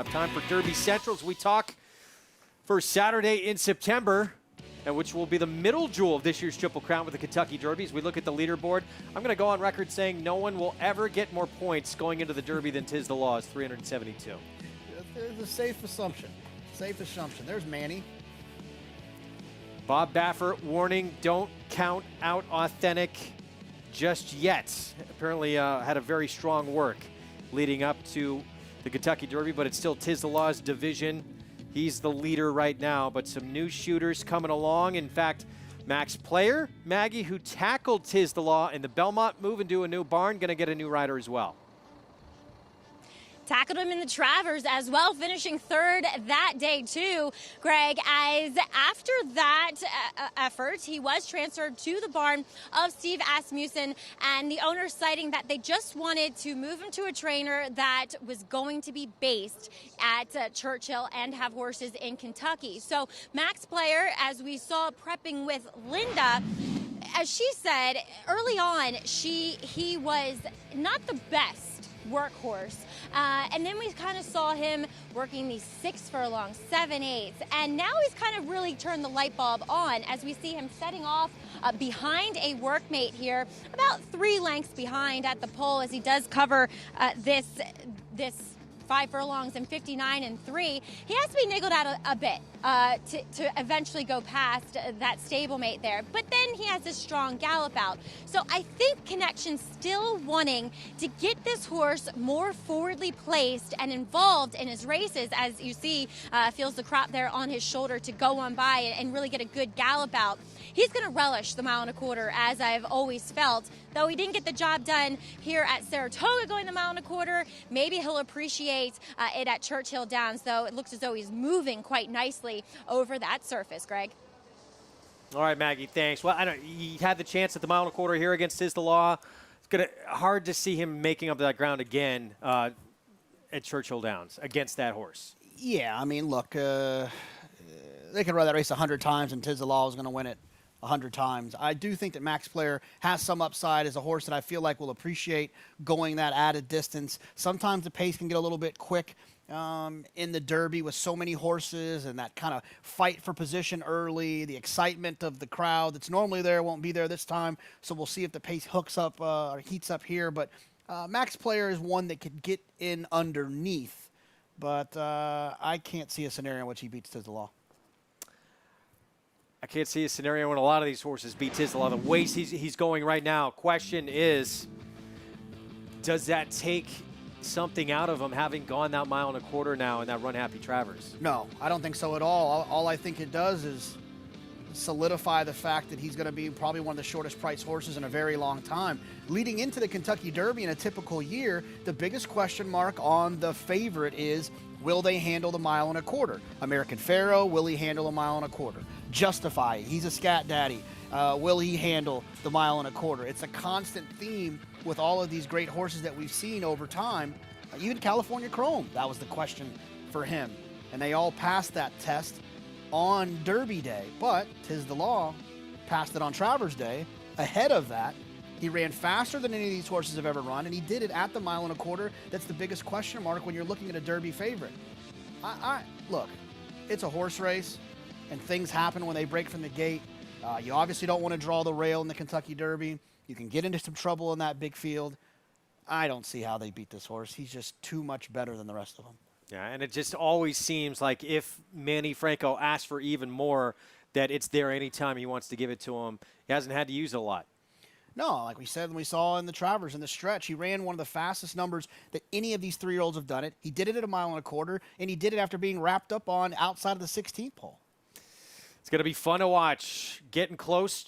Time for Derby Centrals. We talk for Saturday in September, which will be the middle jewel of this year's Triple Crown with the Kentucky Derby. As we look at the leaderboard, I'm going to go on record saying no one will ever get more points going into the Derby than Tiz the Law is 372. There's a safe assumption. Safe assumption. There's Manny. Bob Baffert warning, don't count out Authentic just yet. Apparently had a very strong work leading up to the Kentucky Derby, but it's still Tiz the Law's division. He's the leader right now, but some new shooters coming along. In fact, Max Player, Maggie, who tackled Tiz the Law in the Belmont move into a new barn, going to get a new rider as well. Tackled him in the Travers as well, finishing third that day too, Greg, as after that effort, he was transferred to the barn of Steve Asmussen, and the owner citing that they just wanted to move him to a trainer that was going to be based at Churchill and have horses in Kentucky. So Max Player, as we saw prepping with Linda, as she said early on, he was not the best workhorse. And then we kind of saw him working these 6 furlongs, 7/8, and now he's kind of really turned the light bulb on as we see him setting off behind a workmate here, about 3 lengths behind at the pole as he does cover this 5 furlongs and 59 and 3. He has to be niggled out a bit to eventually go past that stablemate there. But then he has this strong gallop out. So I think Connection's still wanting to get this horse more forwardly placed and involved in his races, as you see, feels the crop there on his shoulder to go on by and really get a good gallop out. He's going to relish the 1.25 miles, as I've always felt. Though he didn't get the job done here at Saratoga going the 1.25 miles, maybe he'll appreciate it at Churchill Downs, though it looks as though he's moving quite nicely over that surface, Greg. All right, Maggie, thanks. Well, I know he had the chance at the 1.25 miles here against Tiz the Law. It's hard to see him making up that ground again at Churchill Downs against that horse. Yeah, I mean, look, they could run that race 100 times and Tiz the Law is going to win it 100 times. I do think that Max Player has some upside as a horse that I feel like will appreciate going that added distance. Sometimes the pace can get a little bit quick in the Derby with so many horses and that kind of fight for position early, the excitement of the crowd that's normally there won't be there this time. So we'll see if the pace hooks up or heats up here. But Max Player is one that could get in underneath. But I can't see a scenario in which he beats Tiz the Law. I can't see a scenario when a lot of these horses beat Tiz the Law. The way he's going right now, question is, does that take something out of him having gone that 1.25 miles now in that Run Happy Travers? No, I don't think so at all. All I think it does is solidify the fact that he's going to be probably one of the shortest priced horses in a very long time. Leading into the Kentucky Derby in a typical year, the biggest question mark on the favorite is, will they handle the 1.25 miles? American Pharaoh, will he handle a 1.25 miles? Justify, he's a scat daddy. Will he handle the 1.25 miles? It's a constant theme with all of these great horses that we've seen over time. Even California Chrome, that was the question for him. And they all passed that test on Derby Day. But Tiz the Law passed it on Travers Day. Ahead of that, he ran faster than any of these horses have ever run, and he did it at the 1.25 miles. That's the biggest question mark when you're looking at a Derby favorite. Look, it's a horse race, and things happen when they break from the gate. You obviously don't want to draw the rail in the Kentucky Derby. You can get into some trouble in that big field. I don't see how they beat this horse. He's just too much better than the rest of them. Yeah, and it just always seems like if Manny Franco asks for even more, that it's there anytime he wants to give it to him. He hasn't had to use it a lot. No, like we said, we saw in the Travers, in the stretch, he ran one of the fastest numbers that any of these 3-year-olds have done it. He did it at a 1.25 miles, and he did it after being wrapped up on outside of the 16th pole. It's going to be fun to watch. Getting close.